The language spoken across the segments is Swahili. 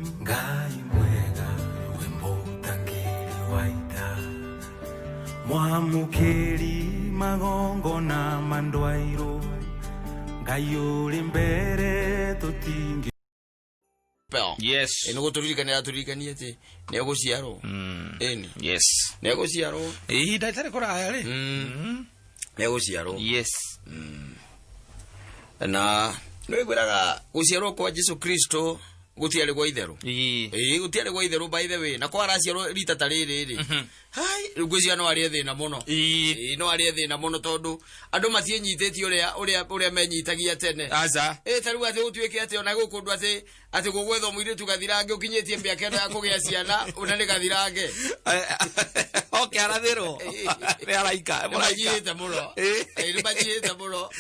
Ngai mwega wembutangiri waita mwamukiri magongo na mandwairo Ngai uri mbere tutingi. Yes. Eno goturirikania ati nego ciaro. Eni. Yes. Nego ciaro. Ndaitare kuraya ri. Nego ciaro. Yes. Na no igwiraga guciaro kwa Jesu Kristo gutiare gwa itheru. Gutiare gwa itheru by the way. Na kwa araciaro rita tariri. Hai, rugwiciano no ari thina muno. No ari thina muno tondu andu matinyiteti uria menyitagia tene. Aza. Taru ati utuike ati ona gukundu ati gugwetho muire tugathirange ukinyetie miaka eno ya kugia ciana unani gathirange. Okay, arathero. Ni araika. Murajite muno. Ni majite muno.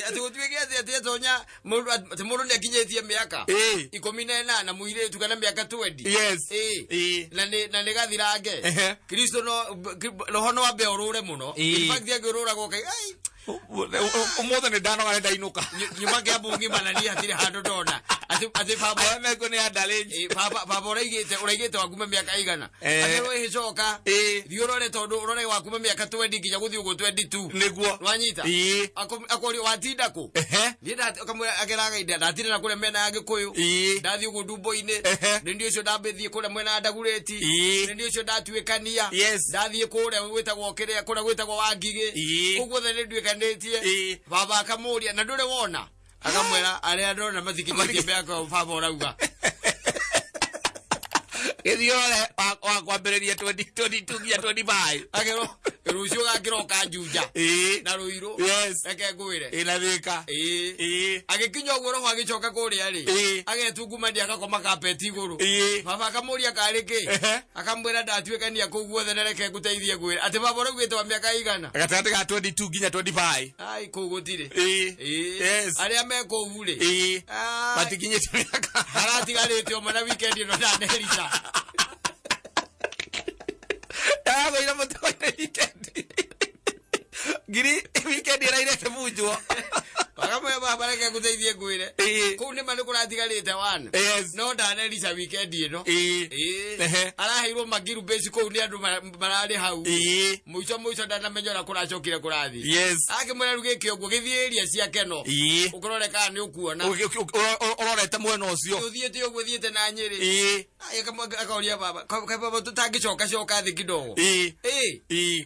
Ati utuike ati tonya mundu ni akinyetie miaka 18 na muire tukana miaka 20. Yes. Na ni gathirange. Kristo no hono wabe orure muno. In fact ya gorora go kai ai Umothe ni ndano arenda inuka. Nyuma kia bungi manani hatire handu ndona. Ati baba aya meko ni adalenge. Baba uraigite wakume miaka igana. Ati ro hicoka. Thiorore tondu urore wakume miaka 20 nginya guthi ugo 22. Niguo. Wanyita. Akori watinda ku. Nida kamwe ageraga ida ndatire na kule mena agikuyu. Ndathi ugo ndumbo-ine. Ndio cio ndambithie kule mwena ndagureti. Ndio cio ndatuikania. Ndathi kule witagwo kiria kule witagwo wangige. Ugo the ndio baba akamuria na ndure wona akamwera aria ndona mathikinyie mbeko baba urauga Ethiore wa kwambiriria 2022 nginya 25 agero rucio gakiroka njuja na ruiro eke ngwire ina thika agikinya uguo roho agicoka kuria ri agetunguma ndi akakoma kapeti iguru baba akamuria kariki akamwira ndatuikania ku guothe nereke nguteithie ngwire ati baba urugite wa miaka igana gatagati ga 22 nginya 25 ai kugutire aria meko uri matikinyite miaka haratigarite o mana weekend no ndanelisa Ago ina mutone weekend. Giri weekend ira irete munjwo. Bakamwe baba reke guteithie ngwire. Ku ni manu kuratigarite wana. No ndanelisa weekend ino. Araheirwo magiru base ku ni andu marari hau. Muico ndanamenyora kuracokire kurathi. Akimwira ruge kiongo githieria cia keno. Ukuroreka ni ukuona. Urorete mwena ucio. Uthiete uguo thiete na Nyeri. Akaoria baba. Baba tutangicoka coka thi kidogo.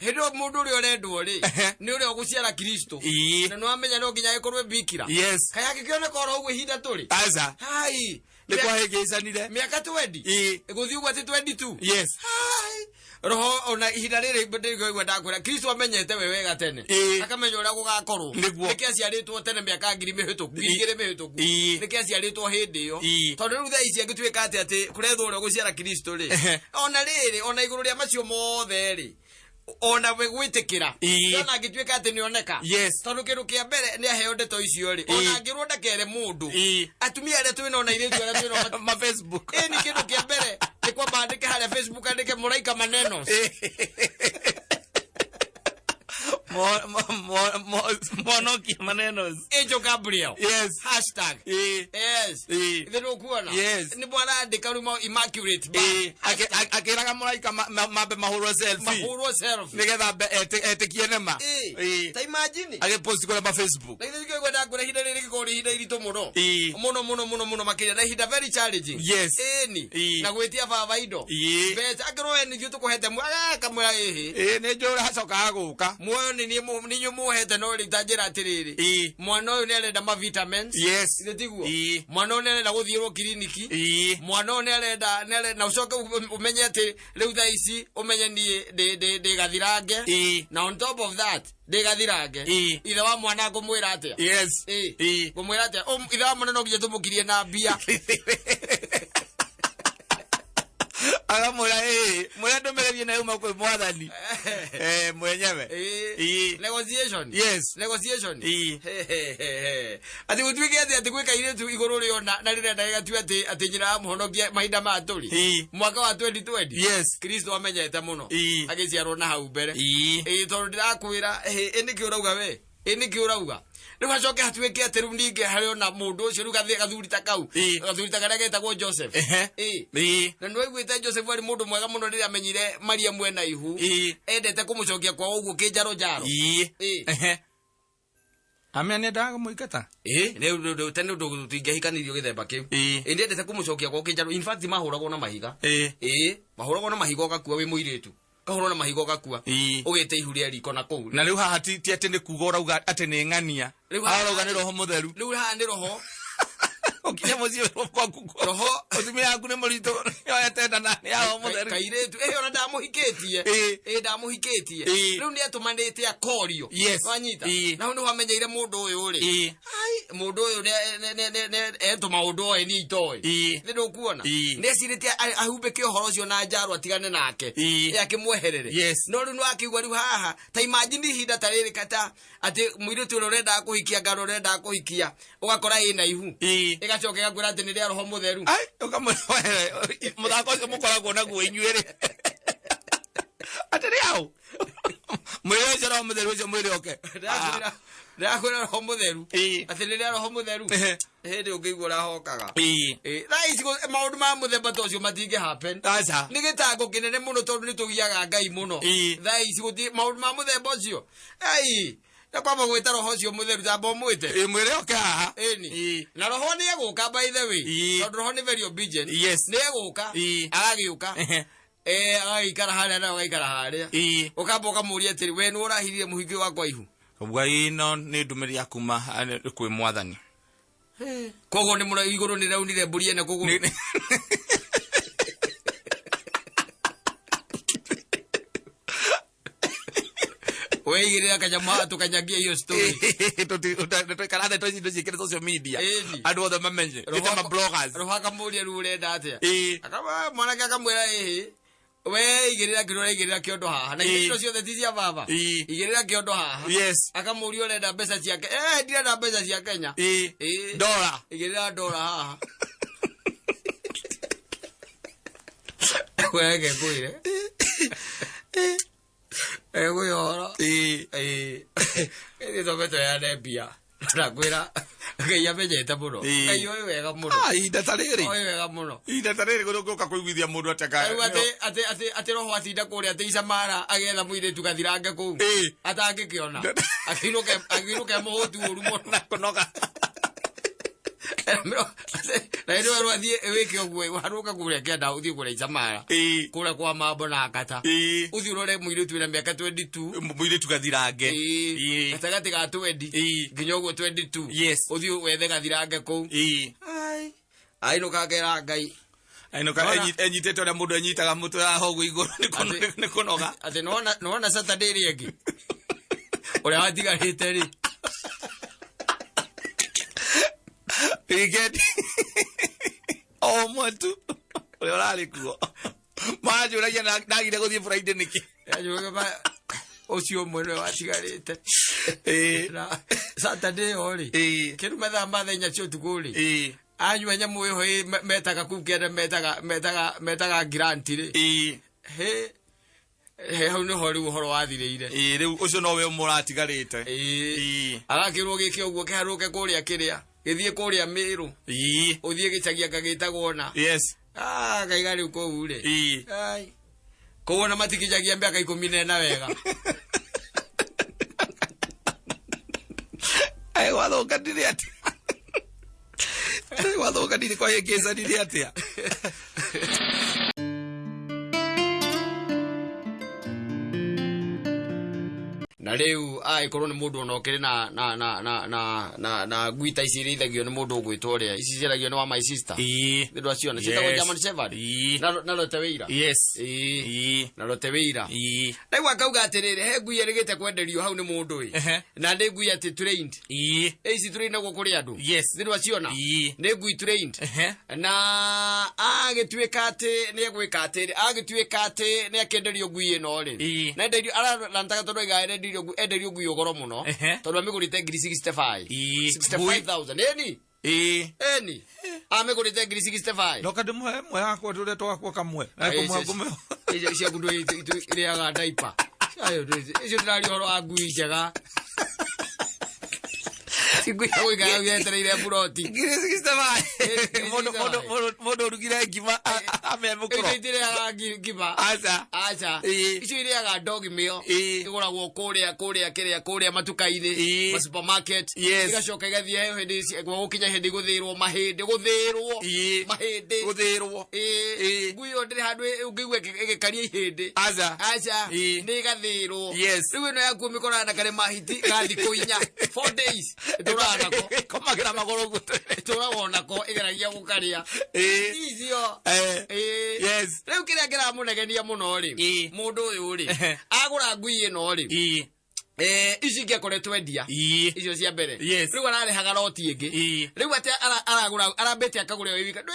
Hindo mundu uri urendwo ri. Ni uri oguciara Kristo. Na no amenya no nginya ikorwe bikira. Kaya gikioneka oro uguo hinda turi. Aza. Hai. Ni kwa hegecanire. Miaka 20. Guthi uguo ati 22. Hai. Roho ona ihinda riri ndirigwa ndakwira Kristo amenyete we wega tene akamenya uria gugakorwo niki aciaritwo tene miaka 2000 mihituku 2000 mihituku niki aciaritwo hindi yo tondu riu thaa ici agituika ati kurethwo uria guciara Kristo ri ona riri ona iguru ria macio mothe ri ona we gwitikira ona agituika ati nioneka tondu kindu kia mbere ni aheo ndeto icio ri ona angirwo ndakere mundu atumia aria twina ona iritu aria twina ma Facebook ni kindu kia mbere ni kwamba andike haria Facebook andike Muraika Maneno Monoki Manenos Angel Gabriel hashtag then ukuona ni bwana andika rumo immaculate akiraga Muraika mabe mahuro selfie nigetha etikie nema ta imagine age post kule ma Facebook naithike gwenda ngure hinda riri gikori hinda irito muno makiria na hinda very challenging ni na gwitia baba indo beta akiro ni gyu tukuhete kamwira ni njura hacoka aguka muoyo ni nyu muhete no ritanjira atiriri mwana uyu ni arenda ma vitamins itiguo mwana uyu ni arenda guthirwo kiriniki mwana uyu ni arenda na ucoke umenye ati riu thaa ici umenye ni ndi gathirange na on top of that ndi gathirange ithe wa mwana ngumwira atia ngumwira atia ithe wa mwana no nginya tumukirie na mbia agamura mwe ndomererie na uma kwe mwathani mwenyewe negotiation ati gutwike ati gwika ile tu iguru rio na rirenda igatu ati nyira muhonokia mahinda ma turi mwaka wa 2020 Kristo amenyete muno agiciarwo na hau mbere tondu ndirakwira ini kiurauga we ini kiurauga riu acoke atuike ati riu ninge hari ona mundu ucio riu gathuri ta kau gathuri ta karia getagwo Joseph na no igwite Joseph ari mundu mwega muno riria amenyire Maria mwena ihu endete kumucokia kwa uguo kinjaro jaro amene ndaga muikata riu tene ndu tingehikanirio githemba kiu endete kumucokia kwa kinjaro in fact mahuragwo na mahiga mahuragwo na mahiga ogakua wi muiritu kahoro na mahiga ogakua ugite ihu ria riko na kou na riu haha ti ati ni kuga urauga ati ni ng'ania arauga ni roho mutheru riu haha ni roho okinya mucio roho utumia yaku ni murito yoetenda na ya roho mutheru kairetu ona ndamuhikitie ndamuhikitie riu ni atumanite akorio wanyita na ndu wamenyeire mundu uyu ri ai mundu uyu ne maundu oe ni itoi ni ndukuona ndecirite ahumbe ki uhoro ucio na njaro atigane nake akimweherere no riu no akigwa riu haha ta imagine hinda tariri kata ati muiritu urenda kuhikia ngaro urenda kuhikia ugakora ina ihu igacoke gakwira ati ni ria roho mutheru ai ukamwehere muthako ucio mukoragwo naguo inyuiri ati riao mwiri ucio roho mutheru ucio mwiri oke ndakwira roho mutheru ati ni ria roho mutheru hindi ukigura hokaga rais maundu ma muthemba tocio matinge happen ni gitango kinene muno tondu ni tugiaga Ngai muno rais guti maundu ma muthemba ucio ai na kwamba gwita roho ucio mutheru tamba mwite mwiri oke haha na roho ni eguka by the way tondu roho ni very obedient ni eguka agagiuka agaikara haria na agaikara haria ukamba ukamuria atiri we ni urahirie muhingi wakwa ihu ubwa ino ni ndumiri ya kuma kwi mwathani kogo ni mura iguru ni raunire mburi ene kogo weigirira kanyama tukanyagia hiyo story tukarada tozi ndozi kile social media adu othe mamenje ndita bloggers roha kamuria rurenda atia akaba mwanake akamwira we igirira kirore igirira kiondo haha na indo ciothe ti cia baba igirira kiondo haha akamuria urenda mbeca ciake ndirenda mbeca cia Kenya dola igirira dola haha wege kuire ego yoro edi tobeto ya nebia nakwira Ngai amenyete muno Ngai oyo wega muno ida tariri oyo wega muno ida tariri guka kuiguithia mundu ataka ati roho atinda kuria ati Isamara agetha muire tukathirange kuu atangikiona akiruke muhutu uru muno kunoga na ndio rwathie wiki ogwe waruka kuria kenda uthie kuria Isamara kuria kwa mambo na akata uthie urore muire tu na miaka 22 muire tukathirange atagati ga 20 nginya ogwo 22 uthie wethe gathirange kuu ai no kagera Ngai ai no ka enyitete ora mundu enyitaga mutu aho gwe iguru ni kunoga ati nona Saturday riegi ora watigarite ri Igeti o matu ule orali kuo maju uragia nagire guthie Friday niki ajuga ba ocio mwene watigarite na Saturday ori kiru metha mathenya cio tukuri anywa nyamu iho metaga kukere metaga grant ri hau ni hori uhoro wathirire riu ucio no we muratigarite agakirwo giki uguo kiharuke kuria kiria githie kuria Miru uthie gicagia kagitagwo na kaiga riu kou ri ai kuona matikijagia miaka 14 wega ai wathoka ndiri ati wathoka ndiri kwa yekeza ndiri ati na riu ai korwo ni mundu onokire na gwita iciri ithagio ni mundu gwitworia ici ciragio ni wa my sister ndu aciona citagwo German Shepherd na rote wira na rote wira na gwa kauga atiriri he ngui erigite kwenderio hau ni mundu na ndi ngui ati trained ici trained go kuri andu ndu aciona ni ngui trained na agituika ati ni egwika ati agituika ati ni akenderio ngui ino ri na nderio ara lantaga tondu igaenderio enderio ngui ogoro muno tondu amigurite 65,000 eni amigurite 65 no kadu mwe akwa tule twakwa kamwe na kumwe kumwe ijo cia kundu iriaga diaper ayo ijo ndari horo ngui njega Singui ya wika yetereire buroti. Ngiri 65. Modo rugire ngima ame mukoro. Itire ya ngima. Acha. Icio ile ya dog meal. Igoragwo kuria matuka-ini, ma supermarket. Igacoka igathie hindi gukinya hindi guthirwo mahindi guthirwo. Ngui yo ndiri handu ungigwe igikaria ihindi. Acha. Ndi gathirwo. Riu ino yaku mikora na kare mahiti gathi kuinya 4 days. Ndurana ko. Komagira magoro gutu. Turabona ko igeragia gukaria. Izio. Yes. Riu kiria ngira munegenia muno ri. Mundu uyu ri. Agura ngui ino ri. Ici ngekoretwo endia icio cia mbere riu ararehaga roti ingi riu ati aragura arambete akagura wika ndu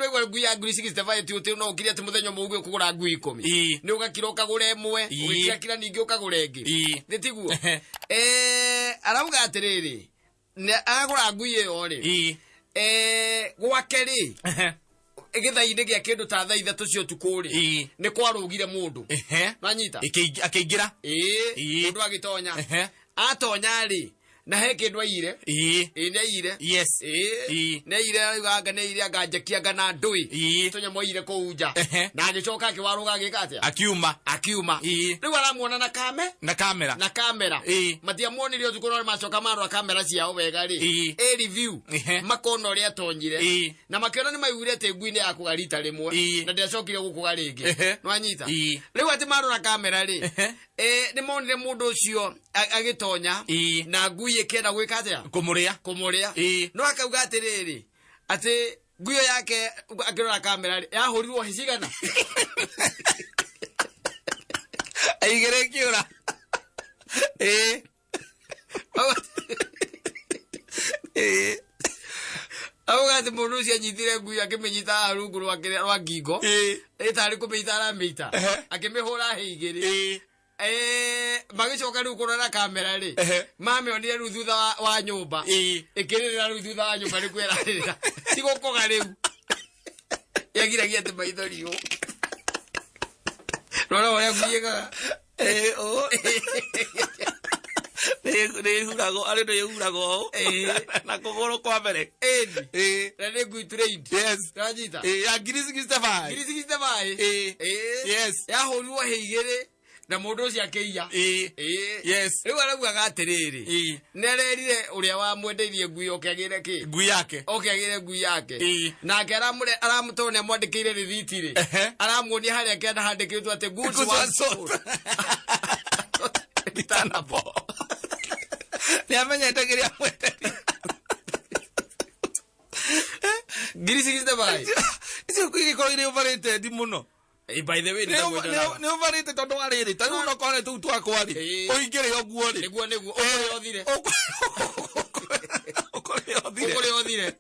igwa ngui ya ngiri 65 ti uti no ukiri ati muthenya mugwe kugura ngui 10 ni ugakira ukagura imwe ugikira ningi ukagura ingi nitiguo arauga atiriri agura ngui iyo ri gwake ri igithainde gia kindu ta thaa 3 cio tukuri ni kwarugire mundu nanyita akeingira mundu agitonya atonya ri na he kindu aire neire neire anga neire anga njekianga na ndui tonya moire kuunja na agicoka akiwaruga agikate akiuma riu aramuona na kamera matia muonirio thukuru macoka marwa kamera ciao wega ri review makona uri atonyire na makiona ni maigure te ngui-ini ya kugarita rimwe na ndecokire gukuga ringi nwanyita riu ati marwa kamera ri ni monire mundu ucio agitonya na ngui ikenda gwika atia kumuria no akauga atiriri ati ngui yake akirora kamera ri yahurirwo hicigana aigere kiura auga ati mundu ucio anyitire ngui akiminyita rungu rwa ngingo itari kuminyita aramita akimihura higiri magicoka riu kurora kamera ri mamionire riu thutha wa nyumba ikirira riu thutha wa nyumba rikwirarira tigukoga riu yagiragia ati maithorio rora uria nguigaga hurago ari no yurago na kugoro kwa mbere na ni ngui trained rajita ya ngiri 65 yahurirwo higiri na mundu ucio akiya riu araugaga atiriri nererire uria wamwendeirie ngui okiagire ki ngui yake nake aramutone mwandikire rithiti ri aramuonia haria kenda handikitwo ati goods one sold Tanabo niamenyete kiria mwenderia ngiri 65 icio kwigikoro iri overrated muno. By the way, ne overrated tondu wariri tanu no kone tu twakwa ri oingire oguo ri niguo okore othire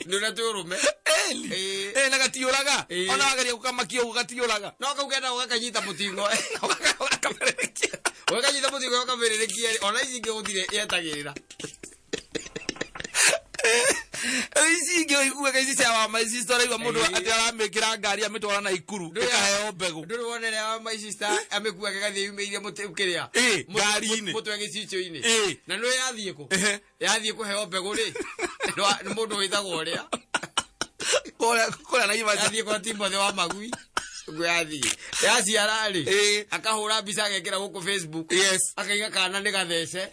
nuna turume na gatiuraga ona wageria gukamakia ugatiuraga no kaugenda ugakanyita mutingo ukanyita mutingo ukamererikia ona icinge uthire yetagirira icinge oigua kaisi cia wa my sister iwa mundu ati aramikira ngari amitwara na ikuru ikaheo mbegu nduri wonere wa my sister amekua kagathie yumeire mukiria ngari-ini mutwe gicicio-ini na no yathie kuheo mbegu ri ni mundu withagwo ria kora na iva yathie kwa Timothy wa magui gwathi yaciara ri akahura mbica agekira guku Facebook akaiga kana ni gathece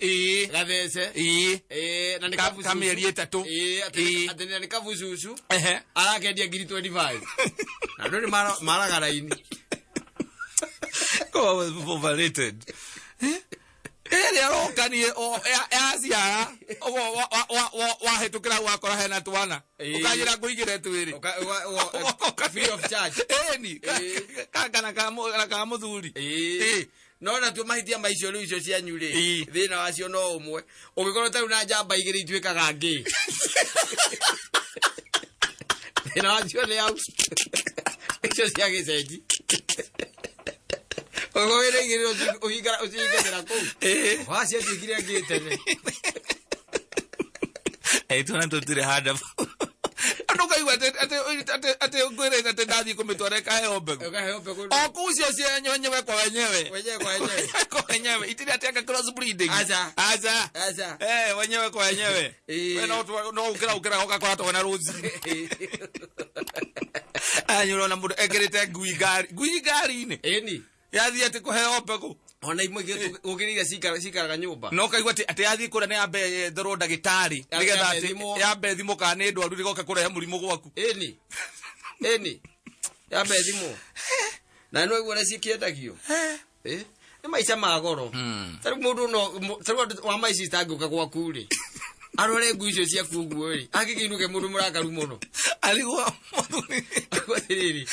na ni kavucu kameri 3 ati ni kavucu arakendia ngiri 25 na ndo ni maraga raini overrated arokanie yaciara wahetukira gwakora hena twana ukajira nguigire twiri free of charge kana ka muthuri no na tu mahitia maicio riu icio cianyu ri thina wacio no umwe ugikorwo taru na njamba igiri itwikaga ngi thina wacio ni au icio cia gicenji ogowere igiri ucigera kuu wacia tuikire ngi tene twana tutire handa ndukaigua ate ngwere ate ndathi kumitwara kahe mbegu o kucio cia wenyewe kwa wenyewe itiri ateka cross breeding acha wenyewe kwa wenyewe no ukira ukakora to na ruzi anyuro na mundu ekerete ngui ngari ini yathi ati kuheo mbegu ona imwe gukirira cikaraga nyumba no kaigwa ati yathi kura ne ambe thoro ndagitari nigetha ati yambe thimo kana ndu aru rigoka kurehe murimu gwaku eni yambe thimo na no igwa cikiendagio ni maica magoro tari mundu no tari wa maici tanguka gwaku ri arore ngui icio cia kungu ri akikinuke mundu murakaru muno aligwa akwatiri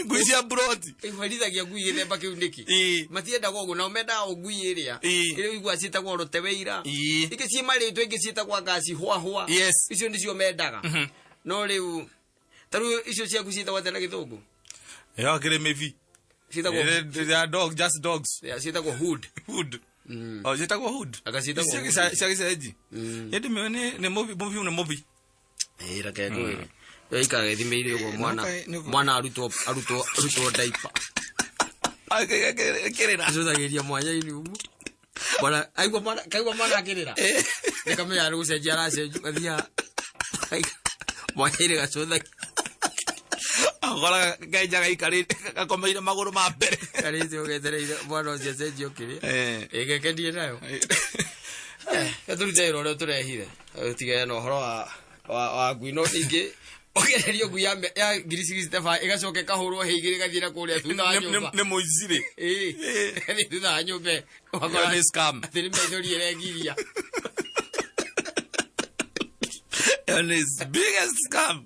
ngui cia broti ihwarithagia ngui githemba kiu niki matienda gogo na omenda o ngui iria ile igwa citagwo roteweira iki ci maritwe ingi citagwa gasi hwa icio nicio mendaga no riu taru icio cia kucitagwa tena githungu yo kire mevi citagwo they are dogs, just dogs. Citagwo hood oh citagwo hood akacitagwo ciagiceji yedi ne movie rake kwire yo ikaga thimire ugo mwana aruto diaper kirira acuthagĩria mwanya-inĩ ugu bwana aigua mwana akĩrĩra nikamenya arĩ gũcenjia aracenju gathia mwanya-inĩ gacũthagia agora gaija gaikarĩte gakomeire magũrũ ma mbere karĩte ũgetereire mwana ũcio acenjio kĩrĩa ĩgekendie nayo tũrute wĩra ũrĩa tũrehire tigane na ũhoro wa ngui no ningĩ ogererio ngui ya ngiri 65 igacoke kahũrwo hĩigĩrĩ gathiĩra kũrĩa thutha wa nyũmba nĩ mũicirĩ gathiĩ thutha wa nyũmba nĩ scam atĩ nĩ maithori ĩrengiria and his biggest scam